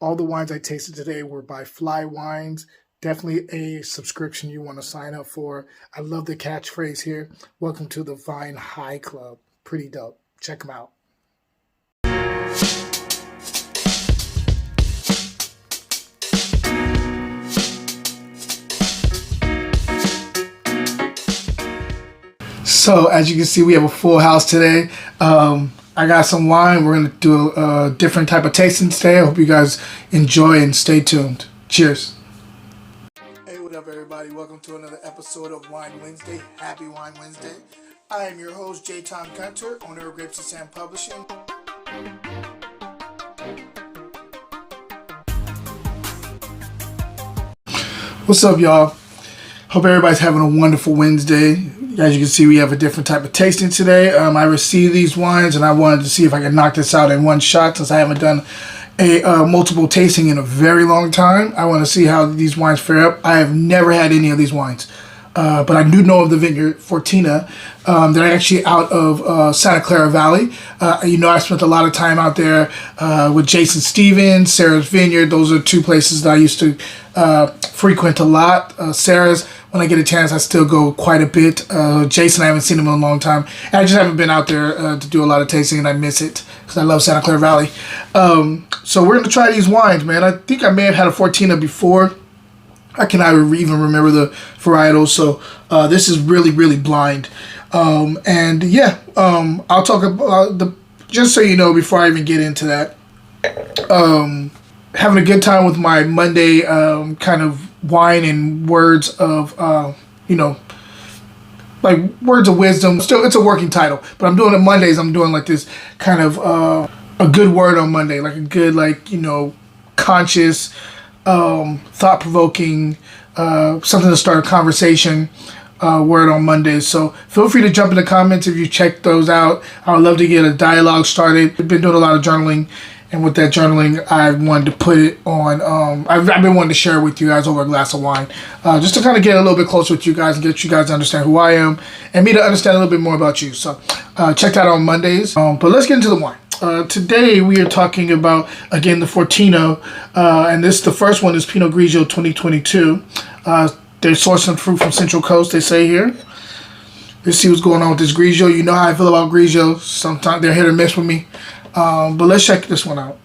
All the wines I tasted today were by Fly Wines. Definitely a subscription you want to sign up for. I love the catchphrase here. Welcome to the Vine High Club. Pretty dope. Check them out. So as you can see, we have a full house today. I got some wine. We're going to do a different type of tasting today. I hope you guys enjoy and stay tuned. Cheers. Hey, what up, everybody? Welcome to another episode of Wine Wednesday. Happy Wine Wednesday. I am your host, J. Tom Gunter, owner of Grapes and Sand Publishing. What's up, y'all? Hope everybody's having a wonderful Wednesday. As you can see, we have a different type of tasting today. I received these wines and I wanted to see if I could knock this out in one shot since I haven't done a multiple tasting in a very long time. I want to see how these wines fare up. I have never had any of these wines. But I do know of the vineyard, Fortina. They're actually out of Santa Clara Valley. I spent a lot of time out there with Jason Stevens, Sarah's Vineyard. Those are two places that I used to frequent a lot. Sarah's, when I get a chance, I still go quite a bit. Jason, I haven't seen him in a long time. I just haven't been out there to do a lot of tasting, and I miss it because I love Santa Clara Valley. So we're going to try these wines, man. I think I may have had a Fortina before. I cannot even remember the varietals, so this is really, really blind. I'll talk about just so you know before I even get into that, having a good time with my Monday kind of wine and words of, like words of wisdom. Still, it's a working title, but I'm doing it Mondays. I'm doing like this kind of a good word on Monday, like a good, conscious, thought-provoking, something to start a conversation word on Mondays. So feel free to jump in the comments if you check those out. I would love to get a dialogue started. I've been doing a lot of journaling, and with that journaling, I wanted to put it on. I've been wanting to share it with you guys over a glass of wine, just to kind of get a little bit closer with you guys and get you guys to understand who I am and me to understand a little bit more about you. So check that out on Mondays. But let's get into the wine. Today we are talking about, again, the Fortino, and the first one is Pinot Grigio 2022. They're sourcing fruit from Central Coast, they say here. Let's see what's going on with this Grigio. You know how I feel about Grigio. Sometimes they're hit or miss with me. But let's check this one out.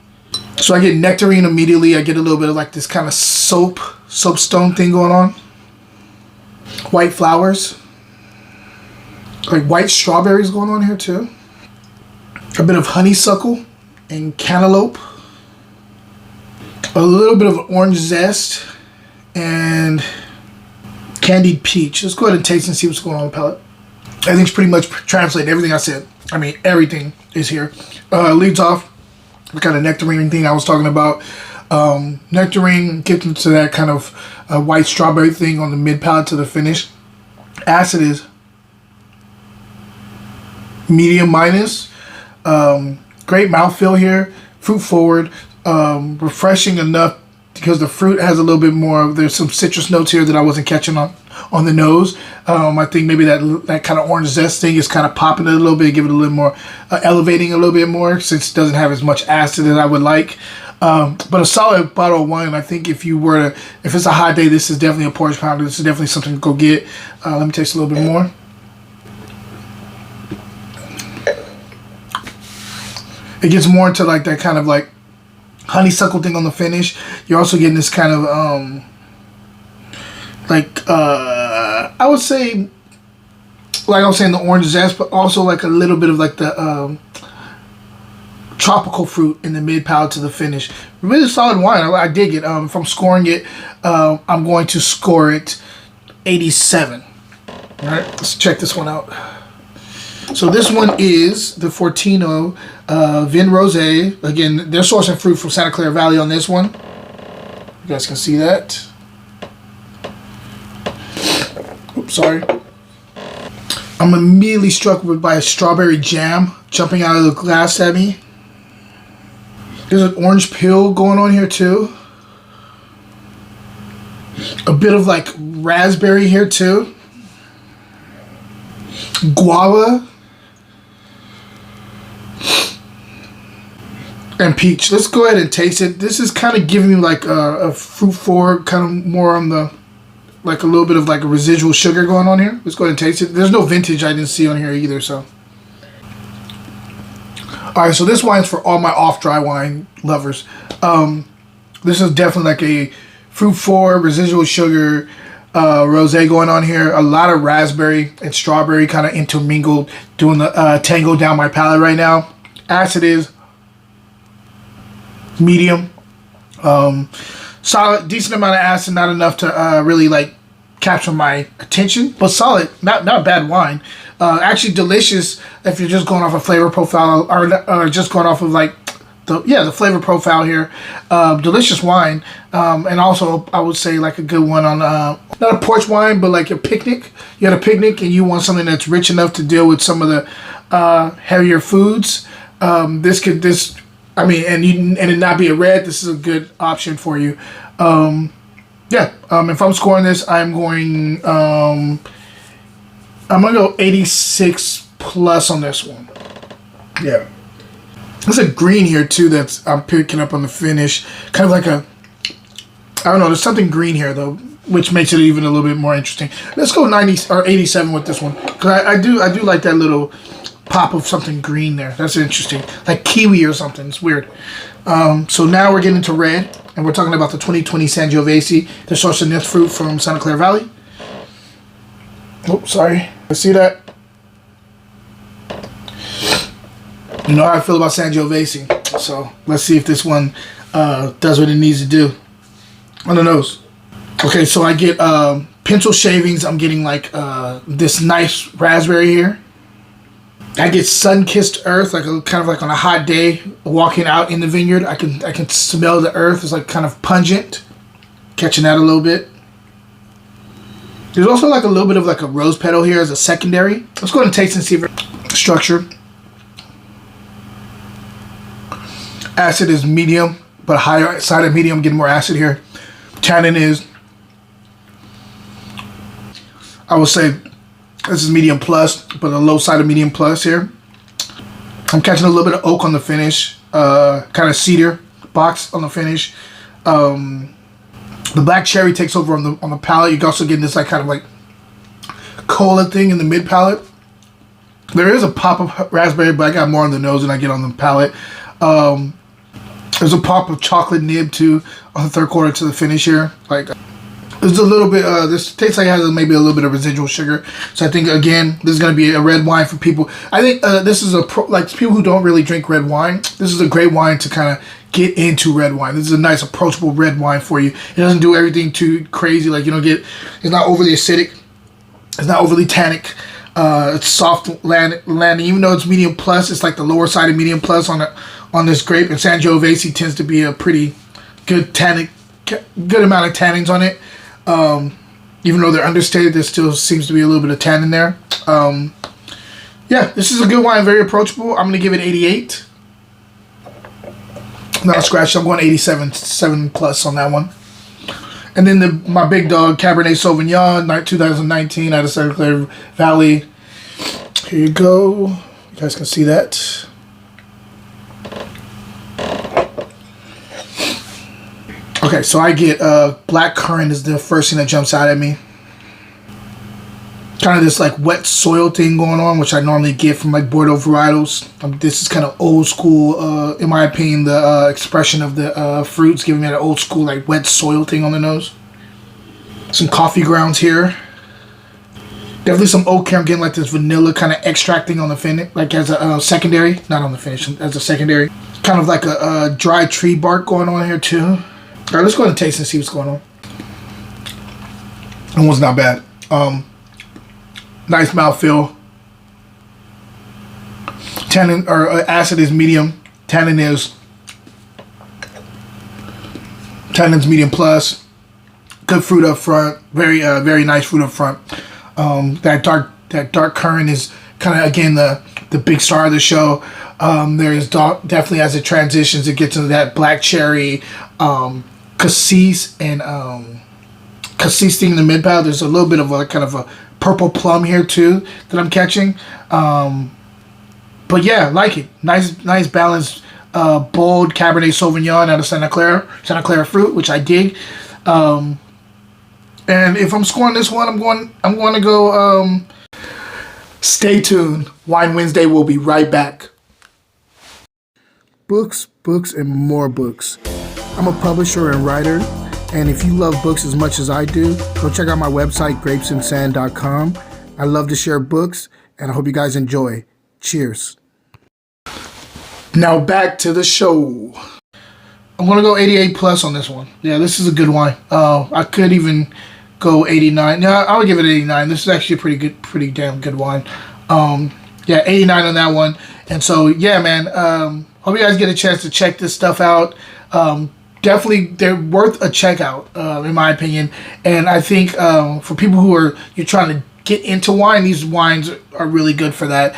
So I get nectarine immediately. I get a little bit of like this kind of soapstone thing going on. White flowers. Like white strawberries going on here too. A bit of honeysuckle and cantaloupe. A little bit of orange zest and candied peach. Let's go ahead and taste and see what's going on with the palate. Everything's pretty much translated. Everything I said. I mean, everything is here. Leads off the kind of nectarine thing I was talking about. Nectarine gets into that kind of white strawberry thing on the mid palate to the finish. Acid is medium minus. Great mouthfeel here. Fruit forward. Refreshing enough because the fruit has a little bit more. There's some citrus notes here that I wasn't catching on the nose. I think maybe that kind of orange zest thing is kind of popping it a little bit, give it a little more, elevating a little bit more since it doesn't have as much acid as I would like. But a solid bottle of wine. I think if it's a hot day, this is definitely a porridge pounder. This is definitely something to go get. Let me taste a little bit more. It gets more into like that kind of like honeysuckle thing on the finish. You're also getting this kind of I would say, like I was saying, the orange zest, but also like a little bit of like the tropical fruit in the mid palate to the finish. Really solid wine. I dig it. If I'm scoring it, I'm going to score it 87. All right, let's check this one out. So this one is the Fortino Vin Rosé. Again, they're sourcing fruit from Santa Clara Valley on this one. You guys can see that. Oops, sorry. I'm immediately struck by a strawberry jam jumping out of the glass at me. There's an orange peel going on here too. A bit of like raspberry here too. Guava. and peach. Let's go ahead and taste it. This is kind of giving me like a fruit forward, kind of more on the, like a little bit of like a residual sugar going on here. Let's go ahead and taste it. There's no vintage I didn't see on here either, so. Alright, so this wine's for all my off-dry wine lovers. This is definitely like a fruit forward, residual sugar, rosé going on here. A lot of raspberry and strawberry kind of intermingled, doing the tango down my palate right now. Acid is medium. Solid, decent amount of acid, not enough to really like capture my attention, but solid, not bad wine. Actually delicious if you're just going off a flavor profile, or just going off of like the flavor profile here. Delicious wine, and also I would say like a good one on not a porch wine, but like a picnic. You had a picnic and you want something that's rich enough to deal with some of the heavier foods. And it not be a red. This is a good option for you. If I'm scoring this, I'm gonna go 86 plus on this one. Yeah. There's a green here too that's I'm picking up on the finish. Kind of like I don't know, there's something green here though, which makes it even a little bit more interesting. Let's go 90 or 87 with this one. Cause I do like that little pop of something green there. That's interesting. Like kiwi or something. It's weird. So now we're getting into red, and we're talking about the 2020 Sangiovese, the source of this fruit from Santa Clara Valley. Oh, sorry. I see that. You know how I feel about Sangiovese. So let's see if this one does what it needs to do. On the nose. Okay, so I get pencil shavings. I'm getting like this nice raspberry here. I get sun-kissed earth, like kind of like on a hot day, walking out in the vineyard. I can smell the earth. It's like kind of pungent. Catching that a little bit. There's also like a little bit of like a rose petal here as a secondary. Let's go ahead and taste and see if it's structure. Acid is medium, but higher side of medium, getting more acid here. Tannin is, I would say, this is medium plus, but a low side of medium plus here. I'm catching a little bit of oak on the finish, kind of cedar box on the finish. The black cherry takes over on the palate. You're also getting this like kind of like cola thing in the mid palate. There is a pop of raspberry, but I got more on the nose than I get on the palate. There's a pop of chocolate nib too on the third quarter to the finish here. Like there's a little bit. This tastes like it has maybe a little bit of residual sugar. So I think again, this is going to be a red wine for people. I think this is like people who don't really drink red wine. This is a great wine to kind of get into red wine. This is a nice approachable red wine for you. It doesn't do everything too crazy. Like it's not overly acidic. It's not overly tannic. It's soft landing. Even though it's medium plus, it's like the lower side of medium plus on this grape. And Sangiovese tends to be a pretty good tannic, good amount of tannins on it. Even though they're understated, there still seems to be a little bit of tannin there. Yeah, this is a good wine, very approachable. I'm gonna give it 88. Not a scratch. I'm going 87, 7 plus on that one. And then my big dog, Cabernet Sauvignon, 2019 out of Santa Clara Valley. Here you go. You guys can see that. Okay, so I get black currant is the first thing that jumps out at me. Kind of this like wet soil thing going on, which I normally get from like Bordeaux varietals. This is kind of old school, in my opinion, the expression of the fruits giving me that old school like wet soil thing on the nose. Some coffee grounds here. Definitely some oak here. I'm getting like this vanilla kind of extracting on the finish, like as a secondary, not on the finish, as a secondary. Kind of like a dry tree bark going on here too. All right, let's go ahead and taste and see what's going on. That one's not bad. Nice mouthfeel. Tannin or acid is medium. Tannin's medium plus. Good fruit up front. Very very nice fruit up front. That dark currant is kind of again the big star of the show. There is definitely as it transitions, it gets into that black cherry, cassis and cassis thing in the mid palate. There's a little bit of a kind of a purple plum here too that I'm catching. But yeah, like it. Nice balanced bold Cabernet Sauvignon out of Santa Clara fruit, which I dig. And if I'm scoring this one, I'm going to go. Stay tuned. Wine Wednesday will be right back. Books, books, and more books. I'm a publisher and writer, and if you love books as much as I do, go check out my website, grapesandsand.com. I love to share books, and I hope you guys enjoy. Cheers. Now back to the show. I'm going to go 88 plus on this one. Yeah, this is a good wine. I could even go 89. No, I would give it 89. This is actually a pretty damn good wine. Yeah, 89 on that one. And so, yeah, man, hope you guys get a chance to check this stuff out. Definitely, they're worth a checkout, in my opinion. And I think for people you're trying to get into wine, these wines are really good for that.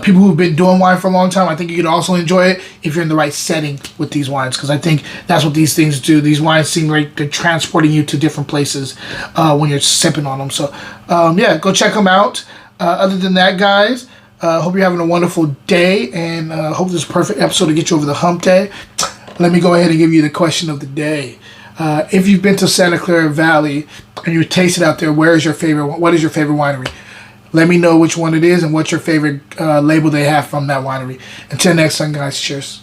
People who've been doing wine for a long time, I think you could also enjoy it if you're in the right setting with these wines, because I think that's what these things do. These wines seem like they're transporting you to different places when you're sipping on them. So, yeah, go check them out. Other than that, guys, hope you're having a wonderful day, and hope this is a perfect episode to get you over the hump day. Let me go ahead and give you the question of the day. If you've been to Santa Clara Valley and you tasted out there, what is your favorite winery? Let me know which one it is and what's your favorite label they have from that winery. Until next time, guys, cheers.